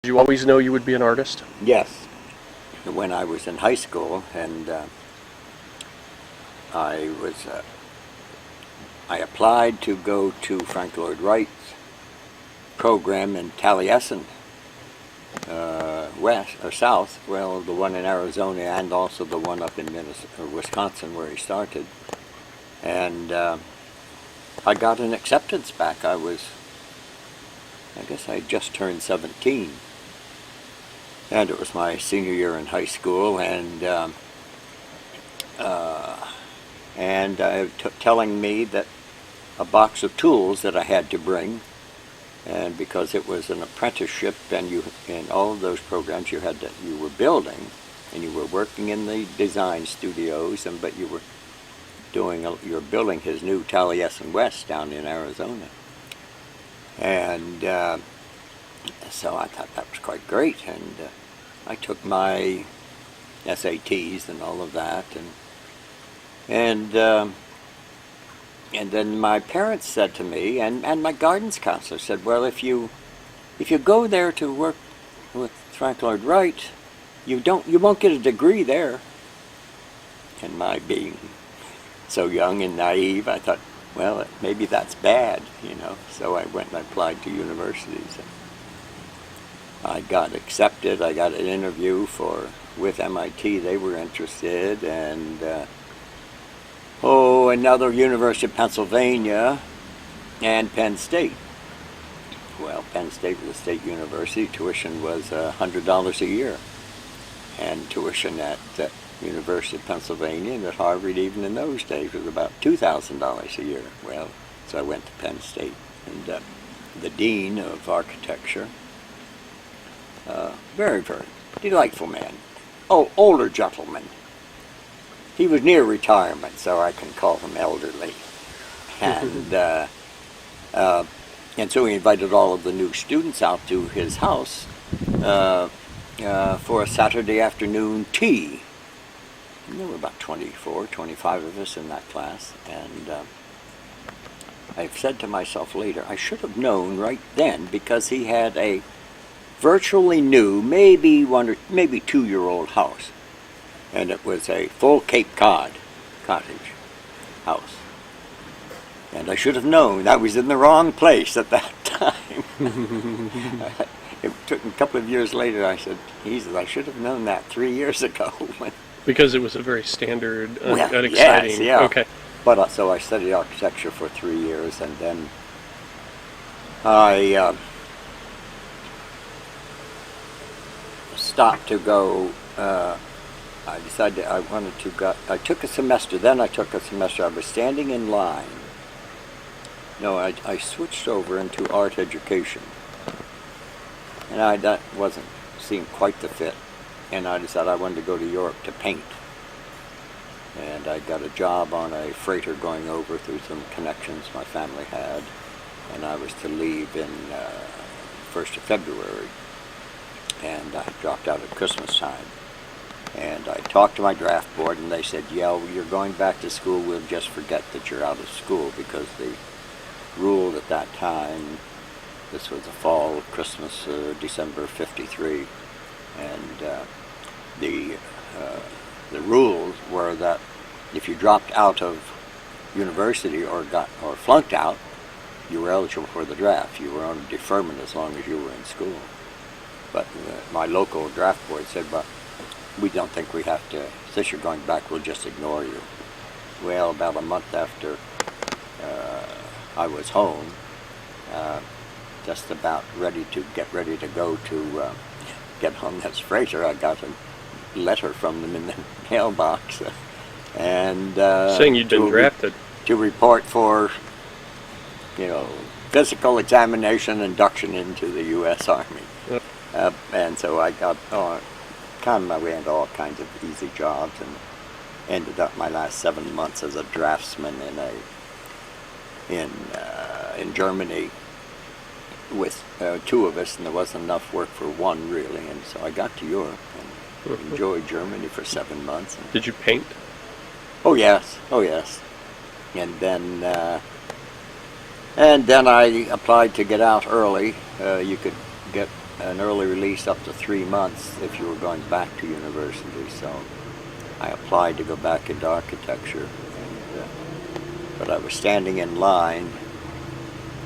Did you always know you would be an artist? Yes. When I was in high school, and I applied to go to Frank Lloyd Wright's program in Taliesin, west or south. Well, the one in Arizona and also the one up in Wisconsin where he started. And I got an acceptance back. I guess I had just turned 17. And it was my senior year in high school, and telling me that a box of tools that I had to bring, and because it was an apprenticeship, and in all of those programs you were building, and you were working in the design studios, but you were building his new Taliesin West down in Arizona, and so I thought that was quite great, and I took my SATs and all of that, and then my parents said to me, and my guidance counselor said, well, if you go there to work with Frank Lloyd Wright, you won't get a degree there. And my being so young and naive, I thought, well, maybe that's bad, So I went and applied to universities. I got accepted. I got an interview with MIT. They were interested, and another University of Pennsylvania and Penn State. Well, Penn State was a state university. Tuition was $100 a year, and tuition at the University of Pennsylvania and at Harvard, even in those days, was about $2,000 a year. Well, so I went to Penn State, and the dean of architecture. Very, very delightful man. Oh, older gentleman. He was near retirement, so I can call him elderly. And so he invited all of the new students out to his house for a Saturday afternoon tea. And there were about 24, 25 of us in that class. And I've said to myself later, I should have known right then, because he had a virtually new, maybe 2-year-old house, and it was a full Cape Cod cottage house. And I should have known I was in the wrong place at that time. It took a couple of years later. I said, Jesus, I should have known that 3 years ago. Because it was a very standard, unexciting. Yes, yeah. Okay. But so I studied architecture for 3 years, and then I stopped to go. I decided I wanted to go. I took a semester. Then I took a semester. I was standing in line. No, I switched over into art education, and that seemed quite the fit. And I decided I wanted to go to Europe to paint. And I got a job on a freighter going over through some connections my family had, and I was to leave in 1st of February. And I dropped out at Christmas time. And I talked to my draft board, and they said, yeah, well, you're going back to school. We'll just forget that you're out of school, because the rule at that time, this was the fall of Christmas, December 53, and the rules were that if you dropped out of university or flunked out, you were eligible for the draft. You were on deferment as long as you were in school. But my local draft board said, well, we don't think we have to, since you're going back, we'll just ignore you. Well, about a month after I was home, just about ready to go to get on this freighter, I got a letter from them in the mailbox, and saying you'd been drafted to report for, physical examination, induction into the U.S. Army. Yep. And so I got kind of my way into all kinds of easy jobs, and ended up my last 7 months as a draftsman in Germany with 2 of us, and there wasn't enough work for 1 really, and so I got to Europe and enjoyed Germany for 7 months. Did you paint? Oh yes. And then I applied to get out early. You could get an early release up to 3 months if you were going back to university. So I applied to go back into architecture, but I was standing in line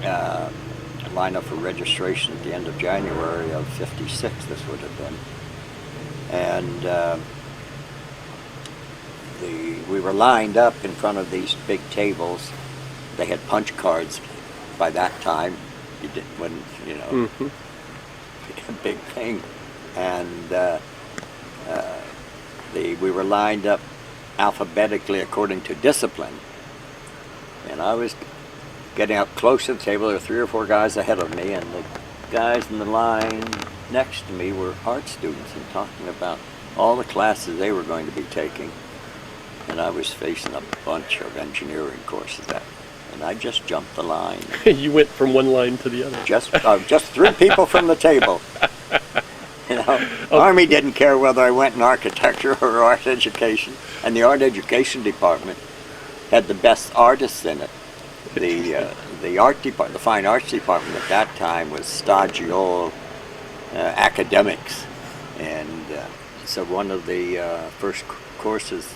up for registration at the end of January of '56. This would have been, and we were lined up in front of these big tables. They had punch cards by that time. You didn't, when you know, a big thing, and we were lined up alphabetically according to discipline, and I was getting up close to the table. There were 3 or 4 guys ahead of me, and the guys in the line next to me were art students and talking about all the classes they were going to be taking, and I was facing a bunch of engineering courses and I just jumped the line. You went from one line to the other. Just 3 people from the table. You know, Army didn't care whether I went in architecture or art education, and the art education department had the best artists in it. The art department, the fine arts department at that time was stodgy old academics, and so one of the first courses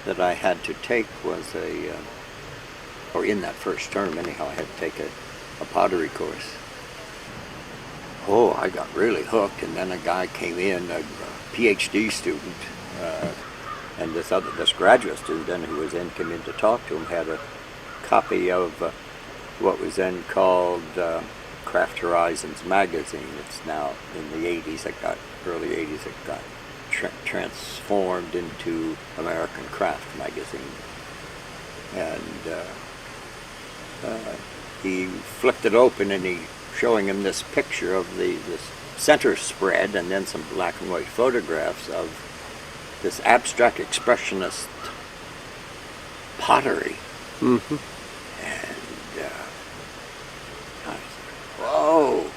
that I had to take was or in that first term anyhow, I had to take a pottery course. Oh, I got really hooked, and then a guy came in, a PhD student, and this graduate student who was in came in to talk to him, had a copy of what was then called Craft Horizons magazine. It's now in the 80s, early 80s, it got transformed into American Craft magazine. And he flipped it open, and he showing him this picture of this center spread and then some black and white photographs of this abstract expressionist pottery. Mm-hmm. And I said, whoa,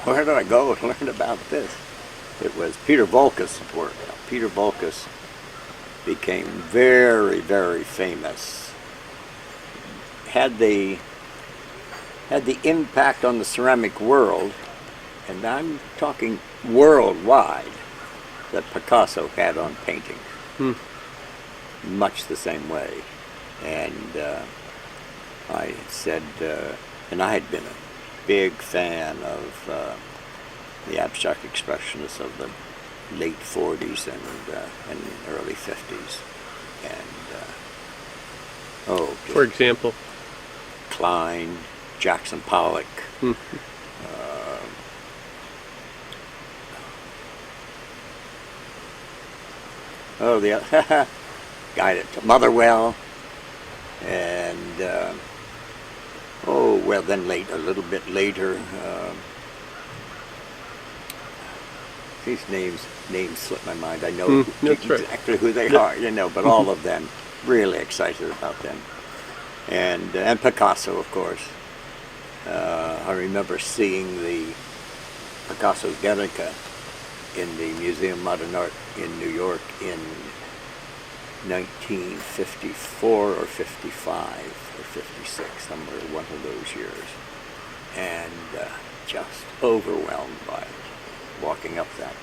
where do I go and learn about this? It was Peter Volka's work. Now, Peter Volka's became very, very famous. Had the impact on the ceramic world, and I'm talking worldwide, that Picasso had on painting. Much the same way. And I said, and I had been a big fan of the abstract expressionists of the late 40s and early 50s. And, for example? Klein, Jackson Pollock. The guy at Motherwell, and then a little bit later, these names slip my mind. I know exactly who they are, you know, but all of them, really excited about them. And Picasso, of course. I remember seeing the Picasso's Guernica in the Museum of Modern Art in New York in 1954 or 55 or 56, somewhere one of those years, and just overwhelmed by it, walking up that.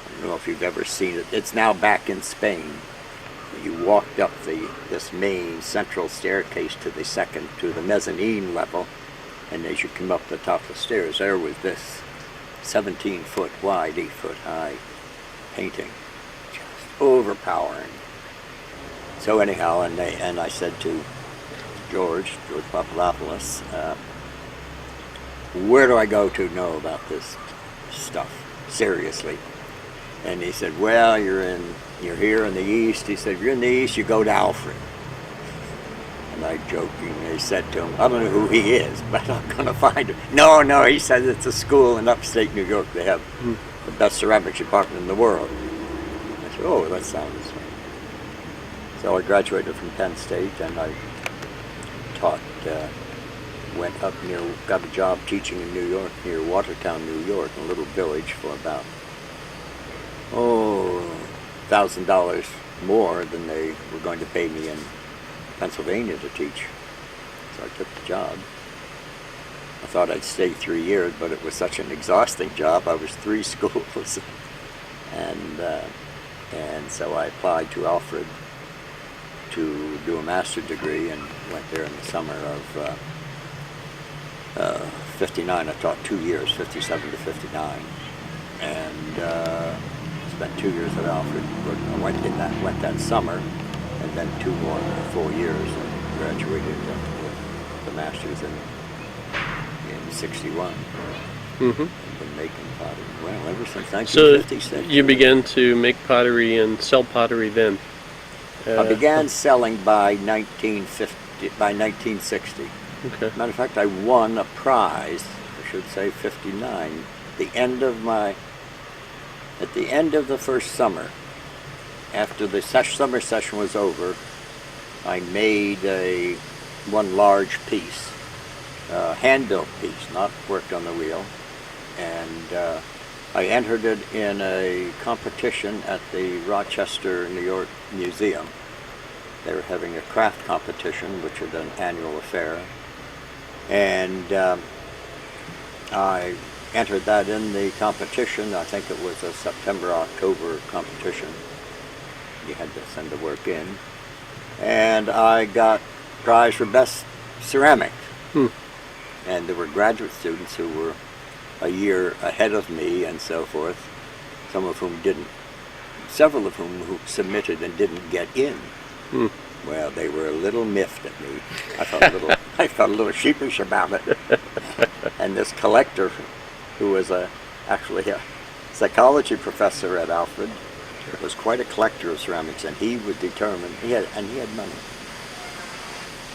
I don't know if you've ever seen it. It's now back in Spain. You walked up this main central staircase to the mezzanine level, and as you come up the top of the stairs, there was this 17-foot wide, 8-foot high painting, just overpowering. So anyhow, and I said to George Papadopoulos, where do I go to know about this stuff seriously? And he said, well, you're here in the East. He said, if you're in the East, you go to Alfred. And I jokingly said to him, I don't know who he is, but I'm going to find him. No, he said it's a school in upstate New York. They have the best ceramics department in the world. I said, oh, that sounds right. So I graduated from Penn State, and I taught, went up got a job teaching in New York, near Watertown, New York, in a little village for about, $1,000 more than they were going to pay me in Pennsylvania to teach. So I took the job. I thought I'd stay 3 years, but it was such an exhausting job. I was 3 schools, and so I applied to Alfred to do a master's degree, and went there in the summer of 59. I taught 2 years, 57 to 59, and spent 2 years at Alfred. I went that summer, and then 2 more full years, and graduated with the master's in 61. Mm-hmm. I've been making pottery, well, ever since So 1956. you began to make pottery and sell pottery then? I began selling by 1960. Okay. Matter of fact, I won a prize, I should say 59, at the end of the first summer. After the summer session was over, I made one large piece, hand-built piece, not worked on the wheel, and I entered it in a competition at the Rochester, New York Museum. They were having a craft competition, which is an annual affair, and I entered that in the competition. I think it was a September-October competition. You had to send the work in, and I got prize for best ceramic. And there were graduate students who were a year ahead of me and so forth, several of whom who submitted and didn't get in. Well, they were a little miffed at me. I felt a little sheepish about it. And this collector, who was actually a psychology professor at Alfred, was quite a collector of ceramics, and he was determined. He had money.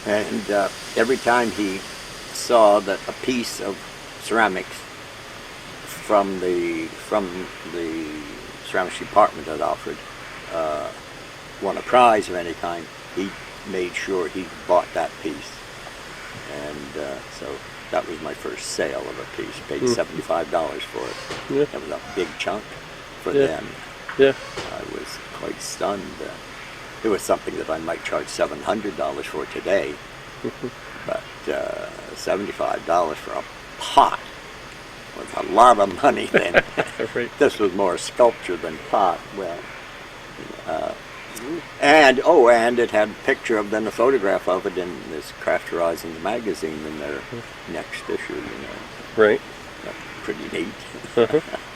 And every time he saw that a piece of ceramics from the ceramics department at Alfred won a prize of any kind, he made sure he bought that piece. And so that was my first sale of a piece. Paid $75 for it. Yeah. That was a big chunk for Yeah. them. Yeah. I was quite stunned. It was something that I might charge $700 for today, but $75 for a pot was a lot of money then. Right. This was more sculpture than pot. Well, and it had a picture of, then a photograph of it in this Craft Horizons magazine in their next issue. Right. Pretty neat.